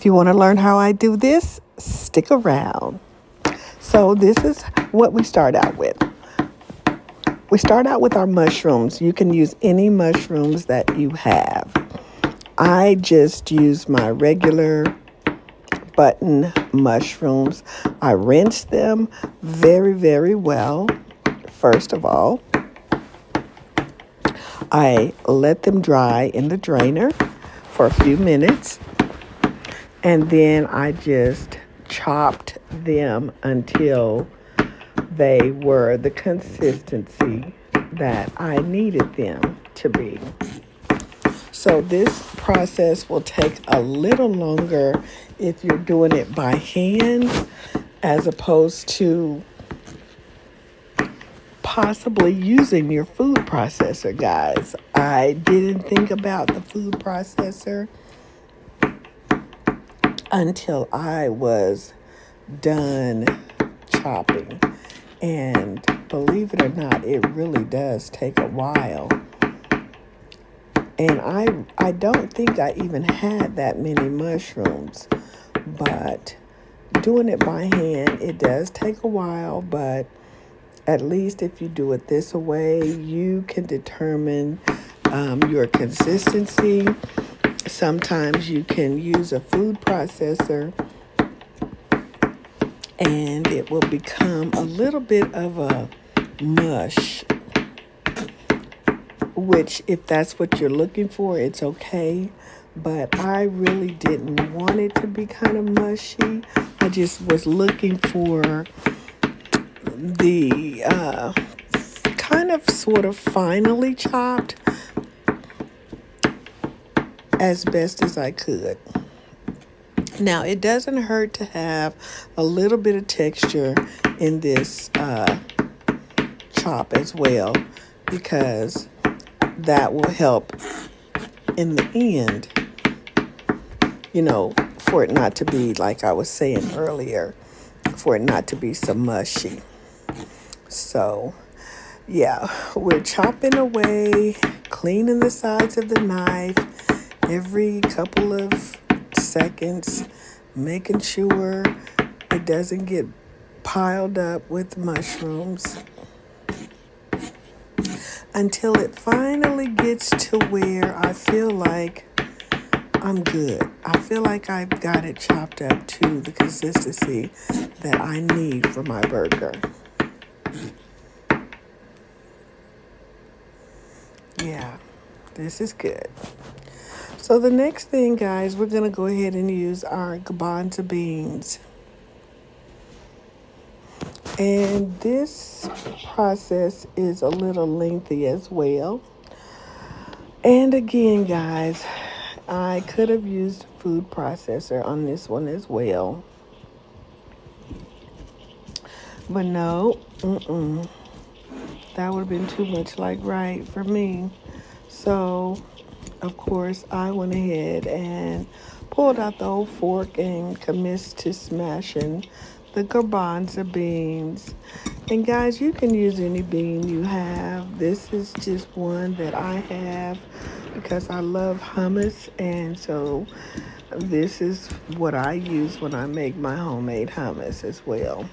you want to learn how I do this, stick around. So this is what we start out with. We start out with our mushrooms. You can use any mushrooms that you have. I just use my regular button mushrooms. I rinse them very, very well. First of all, I let them dry in the drainer for a few minutes. And then I just chopped them until they were the consistency that I needed them to be. So this process will take a little longer if you're doing it by hand as opposed to possibly using your food processor, guys. I didn't think about the food processor until I was done chopping. And believe it or not, it really does take a while. And I don't think I even had that many mushrooms. But doing it by hand, it does take a while. But at least if you do it this way, you can determine your consistency. Sometimes you can use a food processor and it will become a little bit of a mush, which if that's what you're looking for, it's okay. But I really didn't want it to be kind of mushy. I just was looking for the kind of sort of finely chopped as best as I could. Now, it doesn't hurt to have a little bit of texture in this chop as well, because that will help in the end, for it not to be, like I was saying earlier, for it not to be so mushy. So, yeah, we're chopping away, cleaning the sides of the knife every couple of seconds, making sure it doesn't get piled up with mushrooms until it finally gets to where I feel like I'm good. I feel like I've got it chopped up to the consistency that I need for my burger. Yeah, this is good. So the next thing, guys, we're going to go ahead and use our garbanzo beans. And this process is a little lengthy as well. And again, guys, I could have used a food processor on this one as well. But no, that would have been too much like right for me. So of course, I went ahead and pulled out the old fork and commenced to smashing the garbanzo beans. And guys, you can use any bean you have. This is just one that I have because I love hummus. And so this is what I use when I make my homemade hummus as well.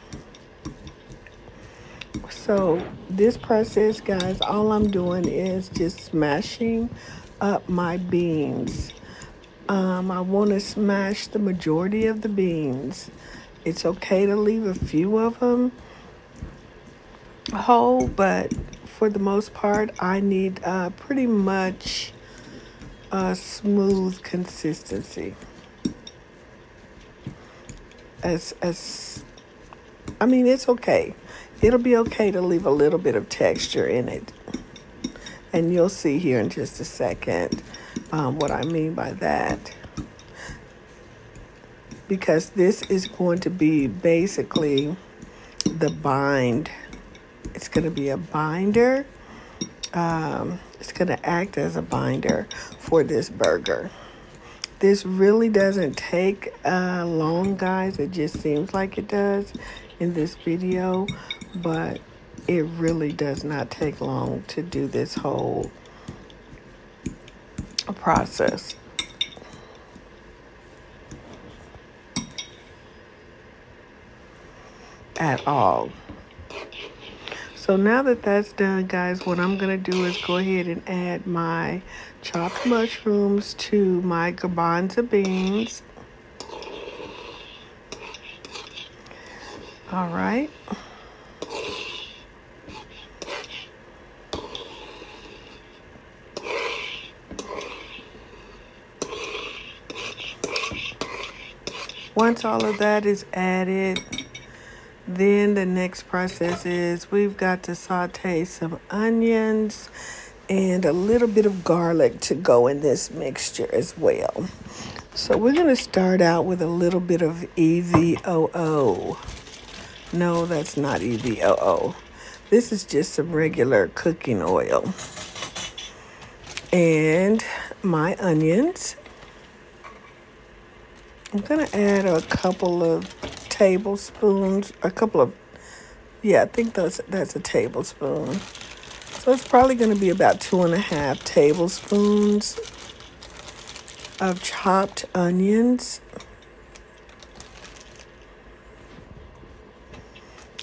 So this process, guys, all I'm doing is just smashing up my beans. I want to smash the majority of the beans. It's okay to leave a few of them whole, but for the most part, I need pretty much a smooth consistency. I mean, it's okay. It'll be okay to leave a little bit of texture in it. And you'll see here in just a second what I mean by that. Because this is going to be basically the bind. It's going to be a binder. It's going to act as a binder for this burger. This really doesn't take long, guys. It just seems like it does in this video. But it really does not take long to do this whole process. at all. So now that that's done, guys, what I'm going to do is go ahead and add my chopped mushrooms to my garbanzo beans. All right. Once all of that is added, then the next process is we've got to saute some onions and a little bit of garlic to go in this mixture as well. So we're going to start out with a little bit of EVOO. No, that's not EVOO. This is just some regular cooking oil. And my onions. I'm going to add a couple of tablespoons, I think that's a tablespoon. So it's probably going to be about 2.5 tablespoons of chopped onions.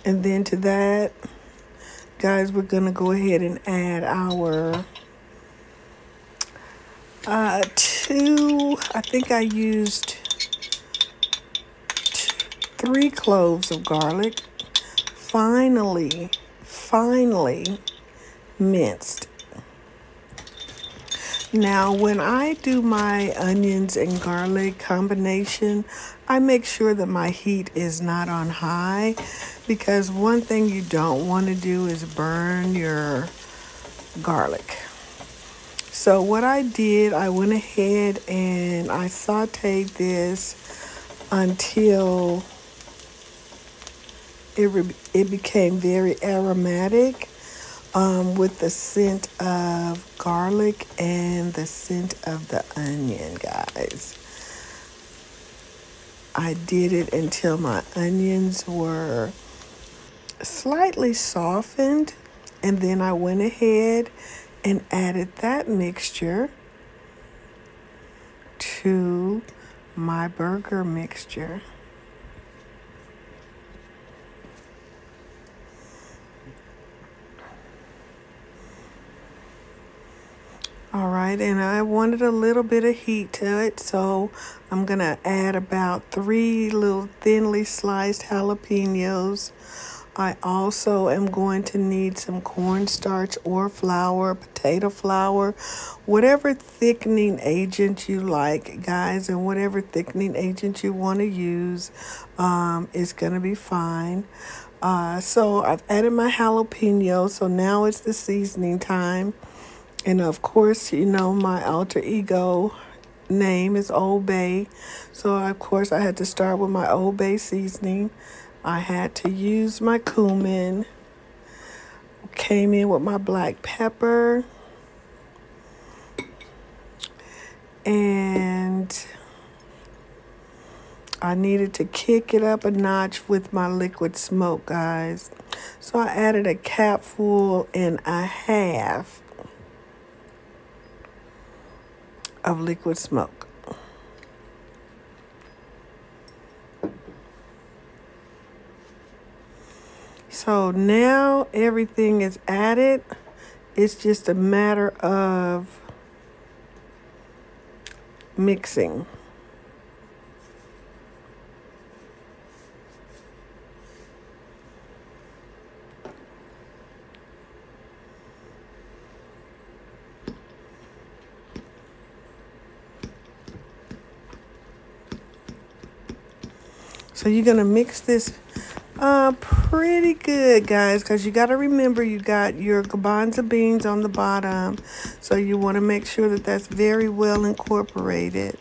And then to that, guys, we're going to go ahead and add our I think I used 3 cloves of garlic, finely minced. Now, when I do my onions and garlic combination, I make sure that my heat is not on high, because one thing you don't want to do is burn your garlic. So what I did, I went ahead and I sauteed this until it became very aromatic, with the scent of garlic and the scent of the onion, guys. I did it until my onions were slightly softened, and then I went ahead and added that mixture to my burger mixture. All right, and I wanted a little bit of heat to it, so I'm gonna add about 3 little thinly sliced jalapenos. I also am going to need some cornstarch or flour, potato flour, whatever thickening agent you like, guys, and whatever thickening agent you want to use is going to be fine. So I've added my jalapeno, so now it's the seasoning time. And of course, you know, my alter ego name is Old Bay. So of course I had to start with my Old Bay seasoning. I had to use my cumin. Came in with my black pepper. And I needed to kick it up a notch with my liquid smoke, guys. So I added a capful and a half of liquid smoke. So now everything is added. It's just a matter of mixing. So you're going to mix this pretty good, guys, because you got to remember you got your garbanzo beans on the bottom. So you want to make sure that that's very well incorporated.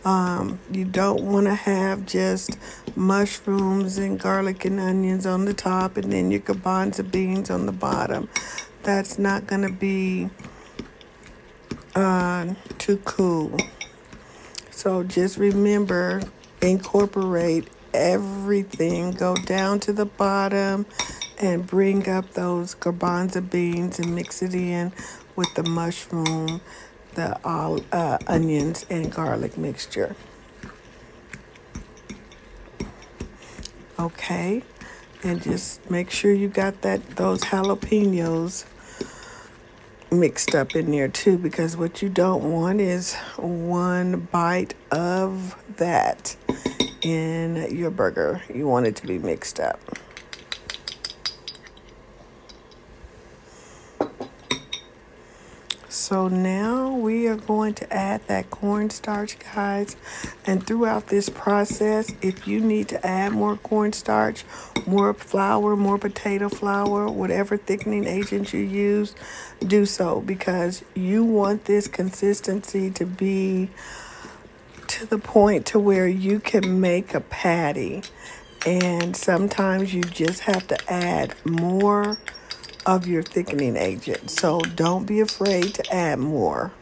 You don't want to have just mushrooms and garlic and onions on the top and then your garbanzo beans on the bottom. That's not going to be too cool. So just remember, incorporate everything. Go down to the bottom and bring up those garbanzo beans and mix it in with the mushroom, the onions and garlic mixture. Okay, And just make sure you got those jalapenos mixed up in there too, because what you don't want is one bite of that in your burger. You want it to be mixed up. So now we are going to add that cornstarch, guys. And throughout this process, if you need to add more cornstarch, more flour, more potato flour, whatever thickening agent you use, do so, because you want this consistency to be to the point to where you can make a patty. And sometimes you just have to add more of your thickening agent. So don't be afraid to add more.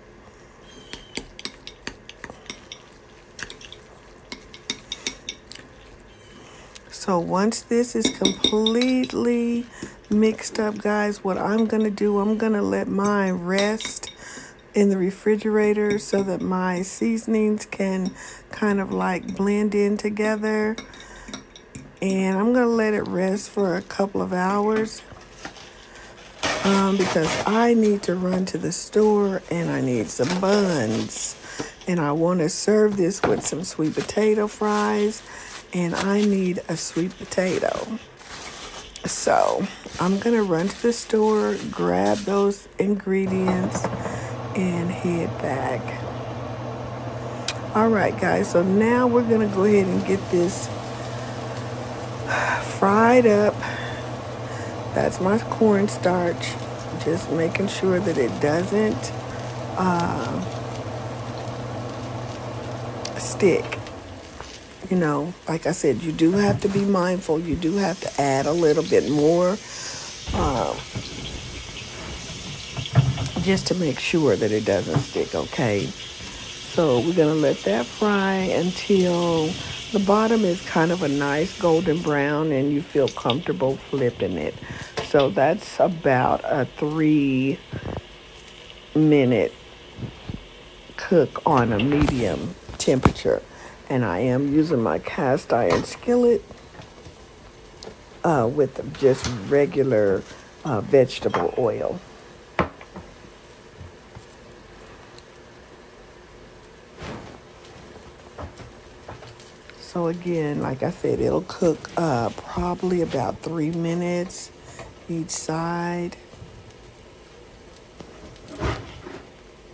So once this is completely mixed up, guys, what I'm going to do, I'm going to let mine rest in the refrigerator so that my seasonings can kind of like blend in together. And I'm going to let it rest for a couple of hours. Because I need to run to the store and I need some buns. And I want to serve this with some sweet potato fries. And I need a sweet potato. So I'm going to run to the store, grab those ingredients, and head back. All right, guys. So now we're going to go ahead and get this fried up. That's my cornstarch. Just making sure that it doesn't stick. You know, like I said, you do have to be mindful. You do have to add a little bit more just to make sure that it doesn't stick, okay? So we're going to let that fry until the bottom is kind of a nice golden brown and you feel comfortable flipping it. So that's about a 3-minute cook on a medium temperature. And I am using my cast iron skillet with just regular vegetable oil. So again, like I said, it'll cook probably about 3 minutes each side.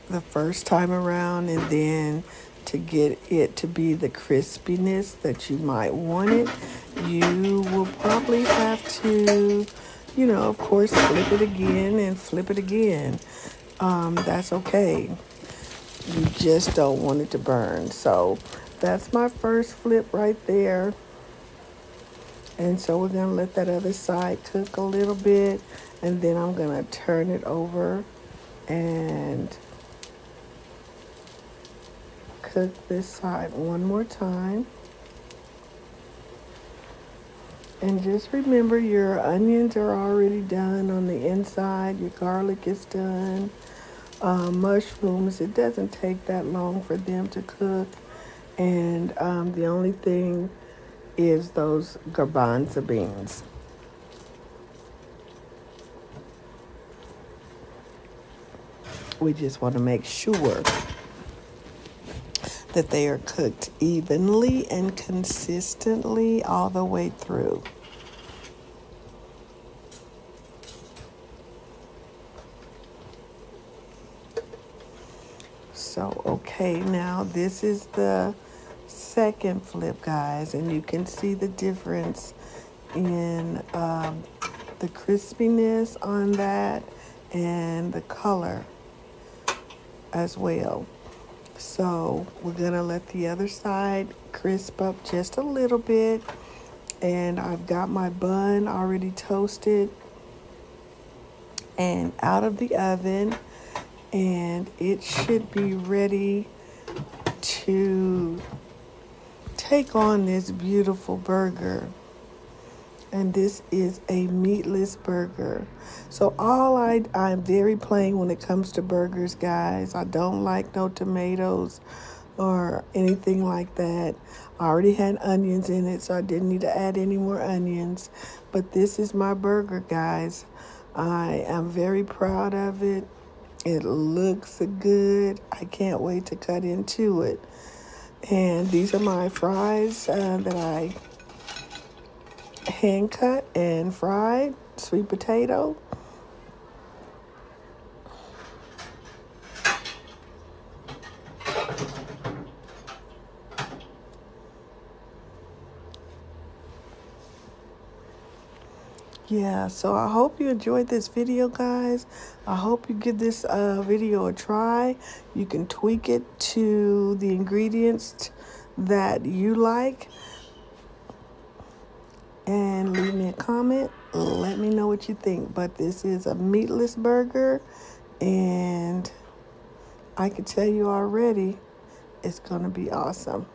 The first time around, and then to get it to be the crispiness that you might want it, you will probably have to, you know, of course, flip it again and flip it again. That's okay. You just don't want it to burn. So that's my first flip right there. And so we're going to let that other side cook a little bit. And then I'm going to turn it over and cook this side one more time. And just remember, your onions are already done on the inside. Your garlic is done. Mushrooms, it doesn't take that long for them to cook. And the only thing is those garbanzo beans. We just want to make sure that they are cooked evenly and consistently all the way through. So, okay, now this is the second flip, guys, and you can see the difference in the crispiness on that and the color as well. So we're gonna let the other side crisp up just a little bit, and I've got my bun already toasted and out of the oven, and it should be ready to take on this beautiful burger. And this is a meatless burger. So I'm very plain when it comes to burgers, guys. I don't like no tomatoes or anything like that. I already had onions in it, so I didn't need to add any more onions. But this is my burger, guys. I am very proud of it. It looks good. I can't wait to cut into it. And these are my fries that I hand cut and fried. Sweet potato. Yeah, so I hope you enjoyed this video, guys. I hope you give this video a try. You can tweak it to the ingredients that you like. And leave me a comment. Let me know what you think. But this is a meatless burger. And I can tell you already, it's going to be awesome.